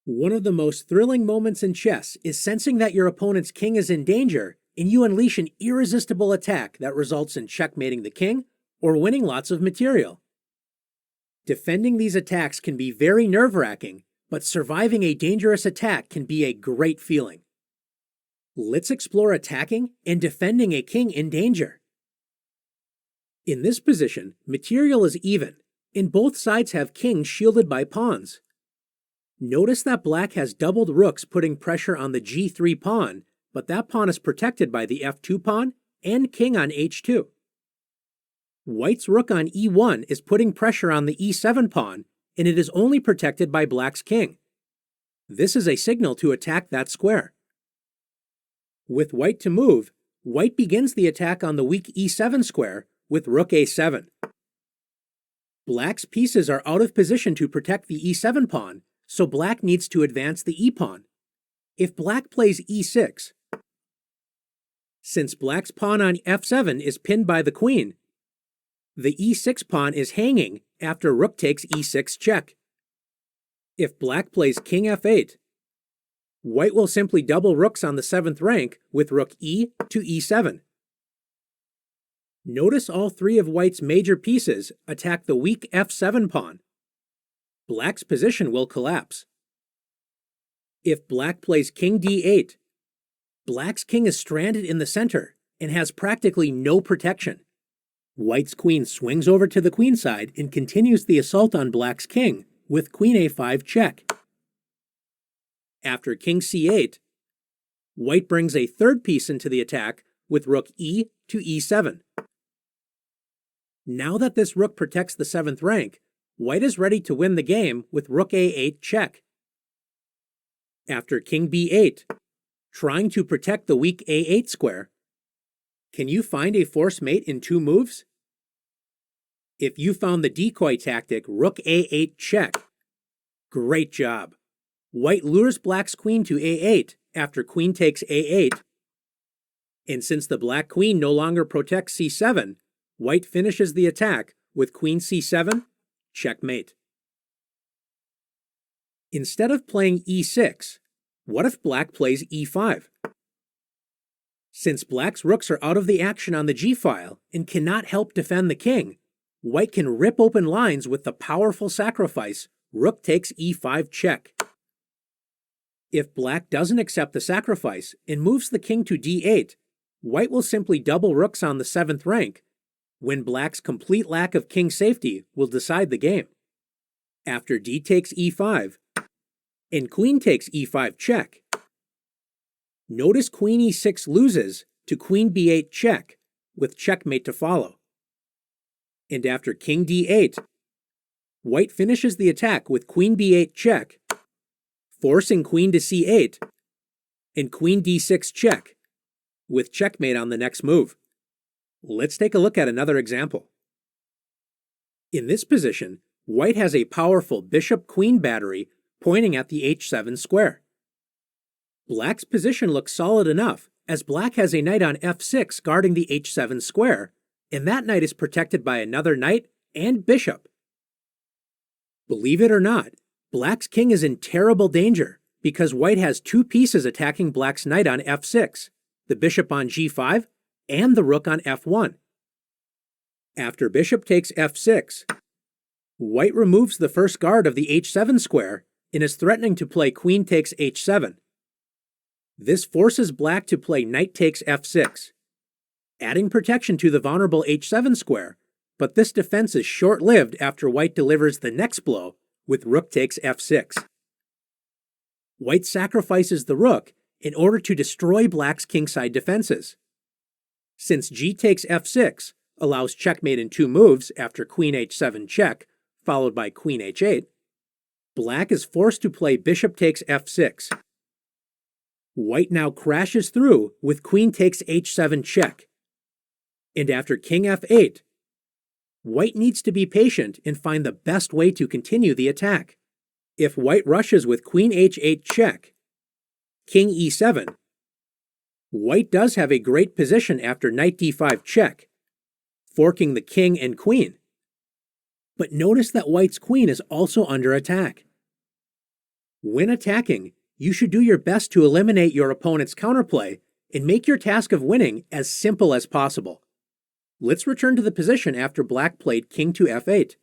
One of the most thrilling moments in chess is sensing that your opponent's king is in danger, and you unleash an irresistible attack that results in checkmating the king or winning lots of material. Defending these attacks can be very nerve-wracking, but surviving a dangerous attack can be a great feeling. Let's explore attacking and defending a king in danger. In this position, material is even, and both sides have kings shielded by pawns. Notice that black has doubled rooks putting pressure on the g3 pawn, but that pawn is protected by the f2 pawn and king on h2. White's rook on e1 is putting pressure on the e7 pawn, and it is only protected by black's king. This is a signal to attack that square. With white to move, white begins the attack on the weak e7 square with rook a7. Black's pieces are out of position to protect the e7 pawn, so black needs to advance the e-pawn. If black plays e6, since black's pawn on f7 is pinned by the queen, the e6 pawn is hanging after rook takes e6 check. If black plays king f8, white will simply double rooks on the 7th rank with rook e to e7. Notice all three of white's major pieces attack the weak f7 pawn. Black's position will collapse. If black plays king d8, black's king is stranded in the center and has practically no protection. White's queen swings over to the queen side and continues the assault on black's king with queen a5 check. After king c8, white brings a third piece into the attack with rook e to e7. Now that this rook protects the 7th rank, white is ready to win the game with rook a8 check. After king b8, trying to protect the weak a8 square, can you find a force mate in 2 moves? If you found the decoy tactic rook a8 check, great job. White lures black's queen to a8 after queen takes a8, and since the black queen no longer protects c7, white finishes the attack with queen c7, checkmate. Instead of playing e6, what if black plays e5? Since black's rooks are out of the action on the g-file and cannot help defend the king, white can rip open lines with the powerful sacrifice rook takes e5 check. If black doesn't accept the sacrifice and moves the king to d8, white will simply double rooks on the 7th rank, when black's complete lack of king safety will decide the game. After d takes e5, and queen takes e5 check, notice queen e6 loses to queen b8 check, with checkmate to follow. And after king d8, white finishes the attack with queen b8 check, forcing queen to c8, and queen d6 check, with checkmate on the next move. Let's take a look at another example. In this position, white has a powerful bishop-queen battery pointing at the h7 square. Black's position looks solid enough, as black has a knight on f6 guarding the h7 square, and that knight is protected by another knight and bishop. Believe it or not, black's king is in terrible danger because white has 2 pieces attacking black's knight on f6, the bishop on g5, and the rook on f1. After bishop takes f6, white removes the first guard of the h7 square and is threatening to play queen takes h7. This forces black to play knight takes f6, adding protection to the vulnerable h7 square, but this defense is short-lived after white delivers the next blow with rook takes f6. White sacrifices the rook in order to destroy black's kingside defenses. Since g takes f6 allows checkmate in 2 moves after queen h7 check, followed by queen h8, black is forced to play bishop takes f6. White now crashes through with queen takes h7 check. And after king f8, white needs to be patient and find the best way to continue the attack. If white rushes with queen h8 check, king e7, white does have a great position after knight d5 check, forking the king and queen. But notice that white's queen is also under attack. When attacking, you should do your best to eliminate your opponent's counterplay and make your task of winning as simple as possible. Let's return to the position after Black played King to f8.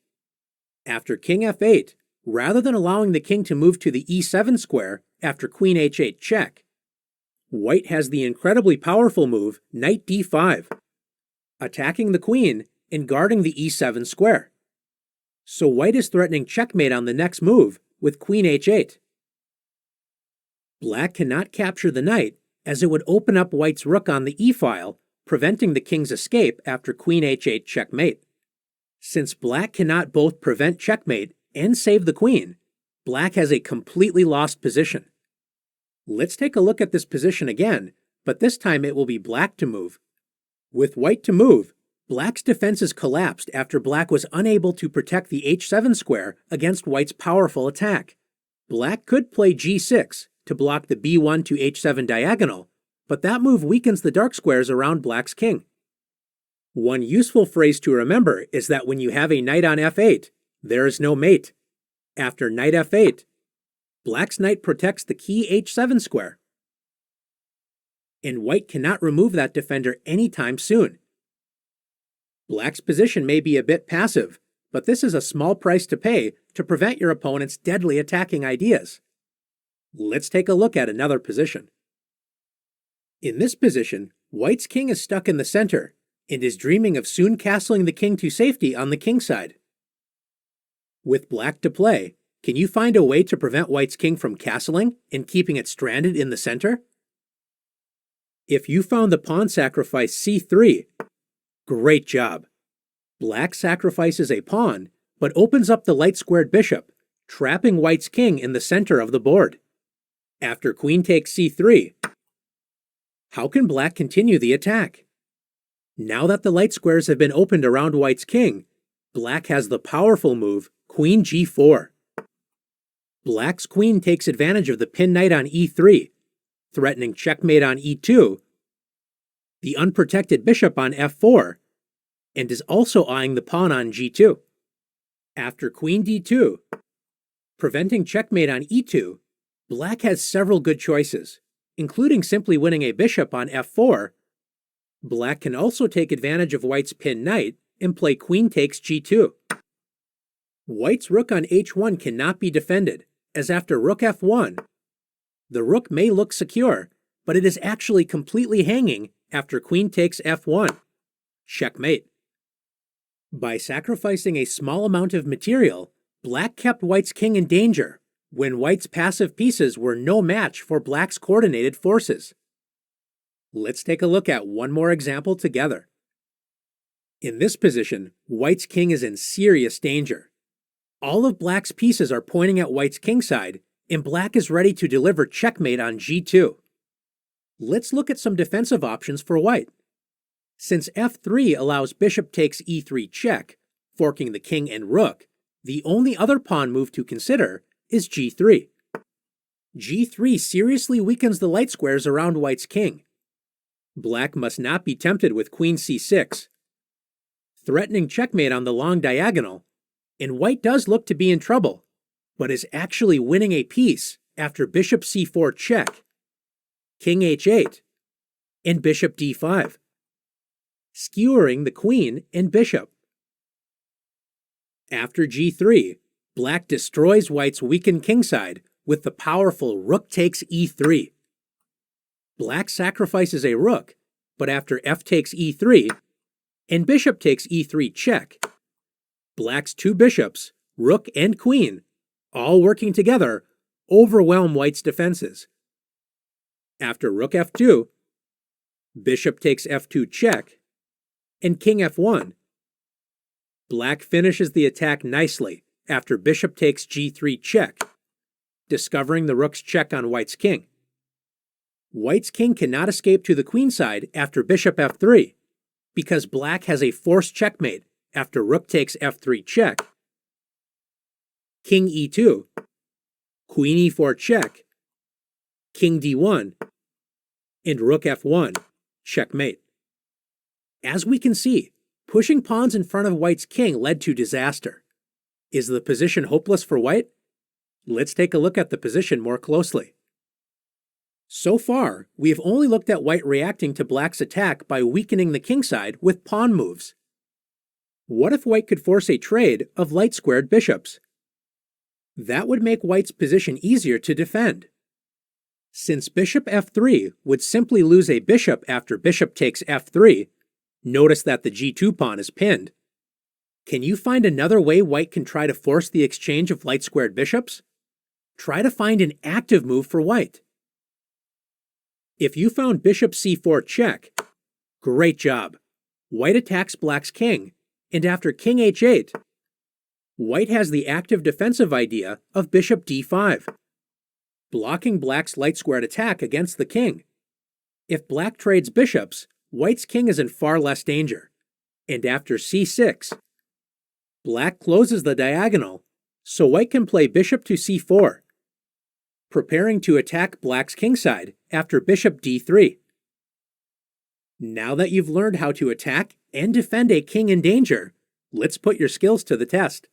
After King f8, rather than allowing the king to move to the e7 square after Queen h8 check, White has the incredibly powerful move Knight d5, attacking the queen and guarding the e7 square. So White is threatening checkmate on the next move with Queen h8. Black cannot capture the knight as it would open up White's rook on the e-file, preventing the king's escape after Queen h8 checkmate. Since Black cannot both prevent checkmate and save the queen, Black has a completely lost position. Let's take a look at this position again, but this time it will be Black to move. With White to move, Black's defenses collapsed after Black was unable to protect the h7 square against White's powerful attack. Black could play g6 to block the b1 to h7 diagonal, but that move weakens the dark squares around Black's king. One useful phrase to remember is that when you have a knight on f8, there is no mate. After knight f8, Black's knight protects the key h7 square, and White cannot remove that defender anytime soon. Black's position may be a bit passive, but this is a small price to pay to prevent your opponent's deadly attacking ideas. Let's take a look at another position. In this position, White's king is stuck in the center and is dreaming of soon castling the king to safety on the king side. With Black to play, can you find a way to prevent White's king from castling and keeping it stranded in the center? If you found the pawn sacrifice c3, great job. Black sacrifices a pawn, but opens up the light-squared bishop, trapping White's king in the center of the board. After queen takes c3, how can Black continue the attack? Now that the light squares have been opened around White's king, Black has the powerful move Queen g4. Black's queen takes advantage of the pinned knight on e3, threatening checkmate on e2, the unprotected bishop on f4, and is also eyeing the pawn on g2. After queen d2, preventing checkmate on e2, Black has several good choices, including simply winning a bishop on f4. Black can also take advantage of White's pinned knight and play queen takes g2. White's rook on h1 cannot be defended, as after rook f1, the rook may look secure, but it is actually completely hanging after queen takes f1. Checkmate. By sacrificing a small amount of material, Black kept White's king in danger when White's passive pieces were no match for Black's coordinated forces. Let's take a look at one more example together. In this position, White's king is in serious danger. All of Black's pieces are pointing at White's kingside, and Black is ready to deliver checkmate on g2. Let's look at some defensive options for White. Since f3 allows bishop takes e3 check, forking the king and rook, the only other pawn move to consider is g3. g3 seriously weakens the light squares around White's king. Black must not be tempted with queen c6, threatening checkmate on the long diagonal, and White does look to be in trouble, but is actually winning a piece after bishop c4 check, king h8, and bishop d5, skewering the queen and bishop. After g3, Black destroys White's weakened kingside with the powerful rook takes e3. Black sacrifices a rook, but after f takes e3 and bishop takes e3 check, Black's two bishops, rook and queen, all working together, overwhelm White's defenses. After rook f2, bishop takes f2 check, and king f1, Black finishes the attack nicely after bishop takes g3 check, discovering the rook's check on White's king. White's king cannot escape to the queenside after bishop f3, because Black has a forced checkmate after rook takes f3 check, king e2, queen e4 check, king d1, and rook f1, checkmate. As we can see, pushing pawns in front of White's king led to disaster. Is the position hopeless for White? Let's take a look at the position more closely. So far, we have only looked at white reacting to black's attack by weakening the kingside with pawn moves. What if white could force a trade of light-squared bishops? That would make white's position easier to defend. Since bishop f3 would simply lose a bishop after bishop takes f3, notice that the g2 pawn is pinned. Can you find another way white can try to force the exchange of light-squared bishops? Try to find an active move for white. If you found bishop c4 check, great job. White attacks black's king, and after king h8, white has the active defensive idea of bishop d5, blocking black's light-squared attack against the king. If black trades bishops, white's king is in far less danger. And after c6, black closes the diagonal, so white can play bishop to c4, preparing to attack black's kingside after bishop d3. Now that you've learned how to attack and defend a king in danger, let's put your skills to the test.